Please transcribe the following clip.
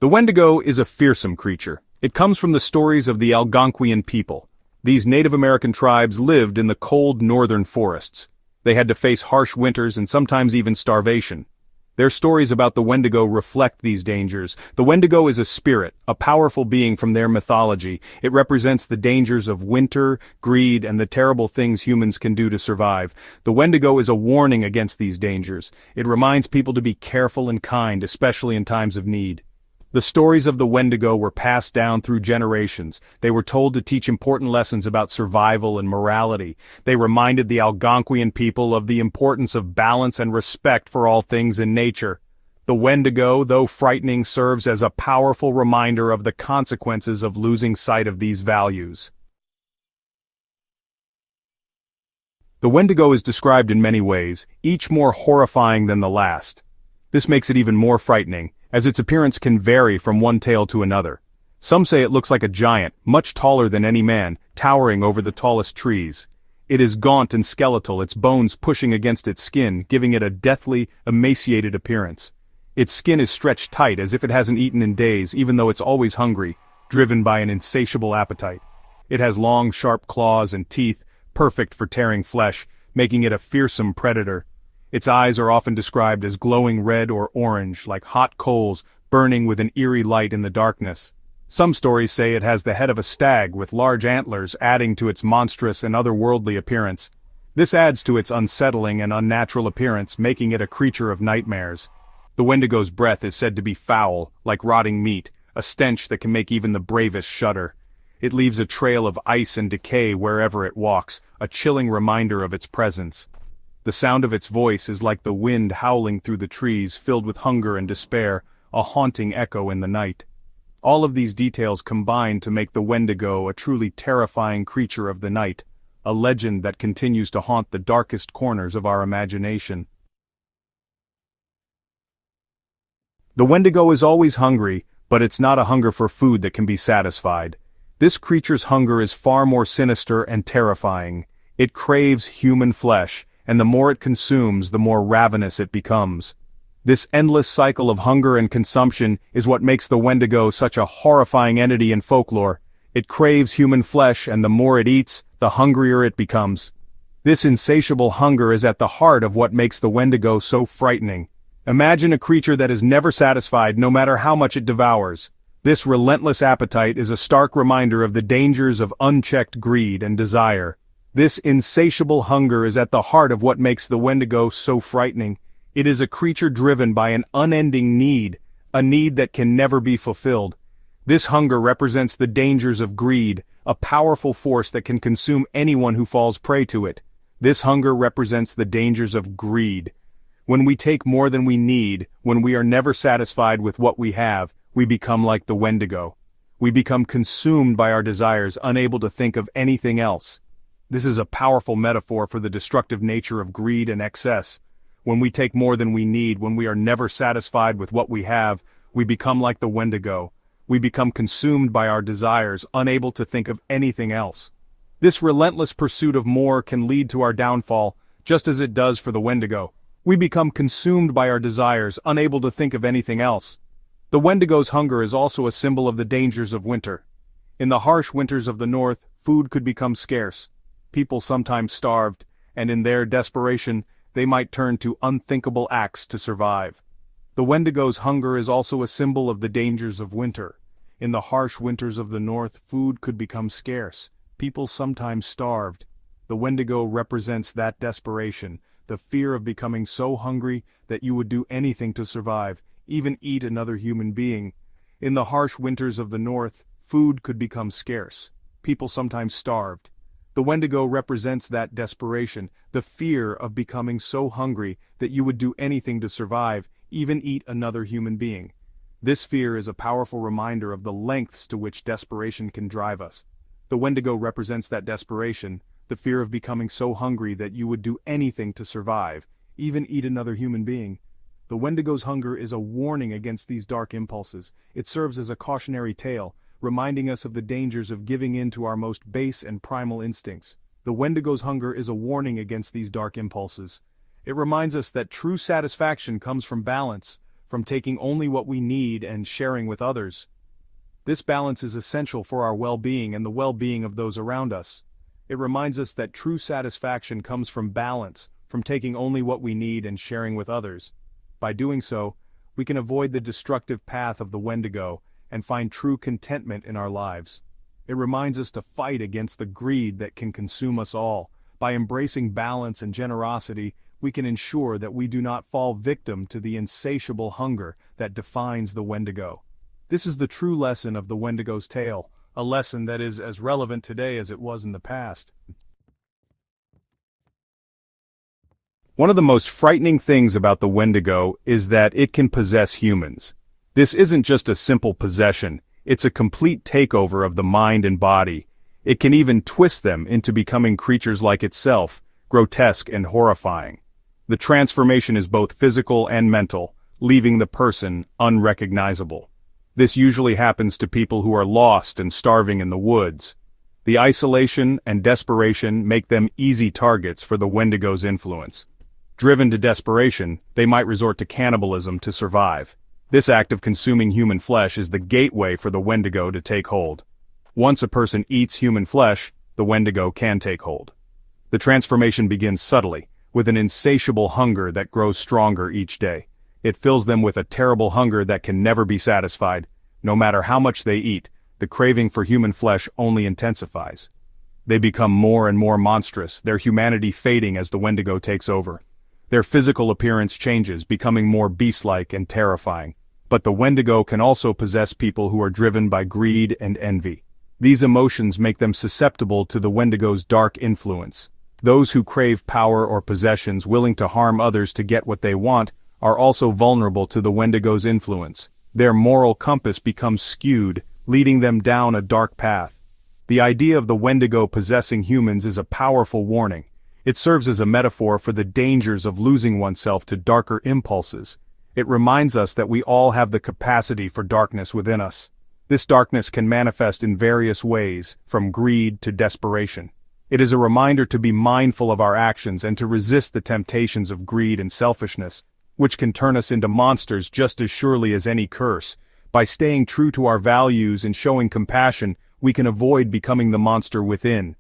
The Wendigo is a fearsome creature. It comes from the stories of the Algonquian people. These Native American tribes lived in the cold northern forests. They had to face harsh winters and sometimes even starvation. Their stories about the Wendigo reflect these dangers. The Wendigo is a spirit, a powerful being from their mythology. It represents the dangers of winter, greed, and the terrible things humans can do to survive. The Wendigo is a warning against these dangers. It reminds people to be careful and kind, especially in times of need. The stories of the Wendigo were passed down through generations. They were told to teach important lessons about survival and morality. They reminded the Algonquian people of the importance of balance and respect for all things in nature. The Wendigo, though frightening, serves as a powerful reminder of the consequences of losing sight of these values. The Wendigo is described in many ways, each more horrifying than the last. This makes it even more frightening, as its appearance can vary from one tale to another. Some say it looks like a giant, much taller than any man, towering over the tallest trees. It is gaunt and skeletal, its bones pushing against its skin, giving it a deathly, emaciated appearance. Its skin is stretched tight as if it hasn't eaten in days, even though it's always hungry, driven by an insatiable appetite. It has long, sharp claws and teeth, perfect for tearing flesh, making it a fearsome predator. Its eyes are often described as glowing red or orange, like hot coals, burning with an eerie light in the darkness. Some stories say it has the head of a stag with large antlers, adding to its monstrous and otherworldly appearance. This adds to its unsettling and unnatural appearance, making it a creature of nightmares. The Wendigo's breath is said to be foul, like rotting meat, a stench that can make even the bravest shudder. It leaves a trail of ice and decay wherever it walks, a chilling reminder of its presence. The sound of its voice is like the wind howling through the trees, filled with hunger and despair, a haunting echo in the night. All of these details combine to make the Wendigo a truly terrifying creature of the night, a legend that continues to haunt the darkest corners of our imagination. The Wendigo is always hungry, but it's not a hunger for food that can be satisfied. This creature's hunger is far more sinister and terrifying. It craves human flesh, and the more it consumes, the more ravenous it becomes. This endless cycle of hunger and consumption is what makes the Wendigo such a horrifying entity in folklore. It craves human flesh, and the more it eats, the hungrier it becomes. This insatiable hunger is at the heart of what makes the Wendigo so frightening. Imagine a creature that is never satisfied no matter how much it devours. This relentless appetite is a stark reminder of the dangers of unchecked greed and desire. This insatiable hunger is at the heart of what makes the Wendigo so frightening. It is a creature driven by an unending need, a need that can never be fulfilled. This hunger represents the dangers of greed, a powerful force that can consume anyone who falls prey to it. This hunger represents the dangers of greed. When we take more than we need, when we are never satisfied with what we have, we become like the Wendigo. We become consumed by our desires, unable to think of anything else. This is a powerful metaphor for the destructive nature of greed and excess. When we take more than we need, when we are never satisfied with what we have, we become like the Wendigo. We become consumed by our desires, unable to think of anything else. This relentless pursuit of more can lead to our downfall, just as it does for the Wendigo. We become consumed by our desires, unable to think of anything else. The Wendigo's hunger is also a symbol of the dangers of winter. In the harsh winters of the north, food could become scarce. People sometimes starved, and in their desperation, they might turn to unthinkable acts to survive. The Wendigo's hunger is also a symbol of the dangers of winter. In the harsh winters of the north, food could become scarce. People sometimes starved. The Wendigo represents that desperation, the fear of becoming so hungry that you would do anything to survive, even eat another human being. In the harsh winters of the north, food could become scarce. People sometimes starved. The Wendigo represents that desperation, the fear of becoming so hungry that you would do anything to survive, even eat another human being. This fear is a powerful reminder of the lengths to which desperation can drive us. The Wendigo represents that desperation, the fear of becoming so hungry that you would do anything to survive, even eat another human being. The Wendigo's hunger is a warning against these dark impulses. It serves as a cautionary tale, reminding us of the dangers of giving in to our most base and primal instincts. The Wendigo's hunger is a warning against these dark impulses. It reminds us that true satisfaction comes from balance, from taking only what we need and sharing with others. This balance is essential for our well-being and the well-being of those around us. It reminds us that true satisfaction comes from balance, from taking only what we need and sharing with others. By doing so, we can avoid the destructive path of the Wendigo and find true contentment in our lives. It reminds us to fight against the greed that can consume us all. By embracing balance and generosity, we can ensure that we do not fall victim to the insatiable hunger that defines the Wendigo. This is the true lesson of the Wendigo's tale, a lesson that is as relevant today as it was in the past. One of the most frightening things about the Wendigo is that it can possess humans. This isn't just a simple possession, it's a complete takeover of the mind and body. It can even twist them into becoming creatures like itself, grotesque and horrifying. The transformation is both physical and mental, leaving the person unrecognizable. This usually happens to people who are lost and starving in the woods. The isolation and desperation make them easy targets for the Wendigo's influence. Driven to desperation, they might resort to cannibalism to survive. This act of consuming human flesh is the gateway for the Wendigo to take hold. Once a person eats human flesh, the Wendigo can take hold. The transformation begins subtly, with an insatiable hunger that grows stronger each day. It fills them with a terrible hunger that can never be satisfied. No matter how much they eat, the craving for human flesh only intensifies. They become more and more monstrous, their humanity fading as the Wendigo takes over. Their physical appearance changes, becoming more beast-like and terrifying. But the Wendigo can also possess people who are driven by greed and envy. These emotions make them susceptible to the Wendigo's dark influence. Those who crave power or possessions, willing to harm others to get what they want, are also vulnerable to the Wendigo's influence. Their moral compass becomes skewed, leading them down a dark path. The idea of the Wendigo possessing humans is a powerful warning. It serves as a metaphor for the dangers of losing oneself to darker impulses. It reminds us that we all have the capacity for darkness within us. This darkness can manifest in various ways, from greed to desperation. It is a reminder to be mindful of our actions and to resist the temptations of greed and selfishness, which can turn us into monsters just as surely as any curse. By staying true to our values and showing compassion, we can avoid becoming the monster within.